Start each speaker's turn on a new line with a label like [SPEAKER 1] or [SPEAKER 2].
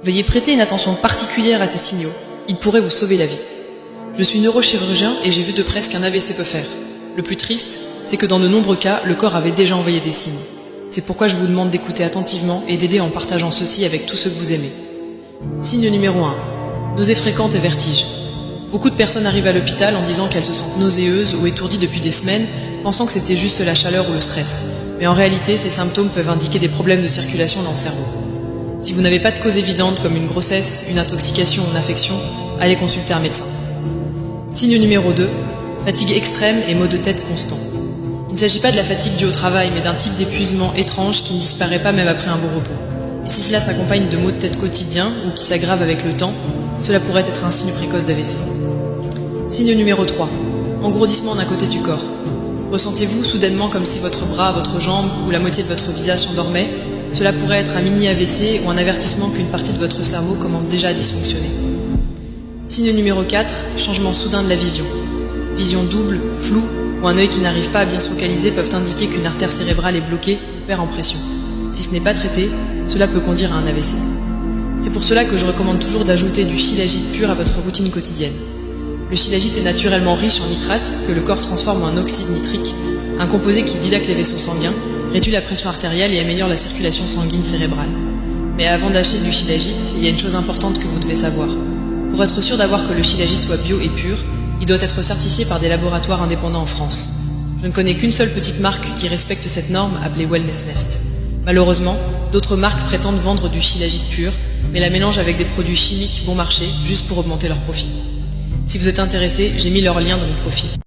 [SPEAKER 1] Veuillez prêter une attention particulière à ces signaux, ils pourraient vous sauver la vie. Je suis neurochirurgien et j'ai vu de près ce qu'un AVC peut faire. Le plus triste, c'est que dans de nombreux cas, le corps avait déjà envoyé des signes. C'est pourquoi je vous demande d'écouter attentivement et d'aider en partageant ceci avec tous ceux que vous aimez. Signe numéro 1. Nausées fréquentes et vertiges. Beaucoup de personnes arrivent à l'hôpital en disant qu'elles se sentent nauséeuses ou étourdies depuis des semaines, pensant que c'était juste la chaleur ou le stress. Mais en réalité, ces symptômes peuvent indiquer des problèmes de circulation dans le cerveau. Si vous n'avez pas de cause évidente comme une grossesse, une intoxication ou une infection, allez consulter un médecin. Signe numéro 2. Fatigue extrême et maux de tête constants. Il ne s'agit pas de la fatigue due au travail, mais d'un type d'épuisement étrange qui ne disparaît pas même après un bon repos. Et si cela s'accompagne de maux de tête quotidiens ou qui s'aggravent avec le temps, cela pourrait être un signe précoce d'AVC. Signe numéro 3. Engourdissement d'un côté du corps. Ressentez-vous soudainement comme si votre bras, votre jambe ou la moitié de votre visage s'endormait? Cela pourrait être un mini AVC ou un avertissement qu'une partie de votre cerveau commence déjà à dysfonctionner. Signe numéro 4. Changement soudain de la vision. Vision double, floue ou un œil qui n'arrive pas à bien se focaliser peuvent indiquer qu'une artère cérébrale est bloquée ou perd en pression. Si ce n'est pas traité, cela peut conduire à un AVC. C'est pour cela que je recommande toujours d'ajouter du shilajit pur à votre routine quotidienne. Le shilajit est naturellement riche en nitrate que le corps transforme en oxyde nitrique, un composé qui dilate les vaisseaux sanguins, réduit la pression artérielle et améliore la circulation sanguine cérébrale. Mais avant d'acheter du shilajit, il y a une chose importante que vous devez savoir. Pour être sûr d'avoir que le shilajit soit bio et pur, il doit être certifié par des laboratoires indépendants en France. Je ne connais qu'une seule petite marque qui respecte cette norme appelée Wellness Nest. Malheureusement, d'autres marques prétendent vendre du shilajit pur, mais la mélangent avec des produits chimiques bon marché juste pour augmenter leurs profits. Si vous êtes intéressé, j'ai mis leur lien dans mon profil.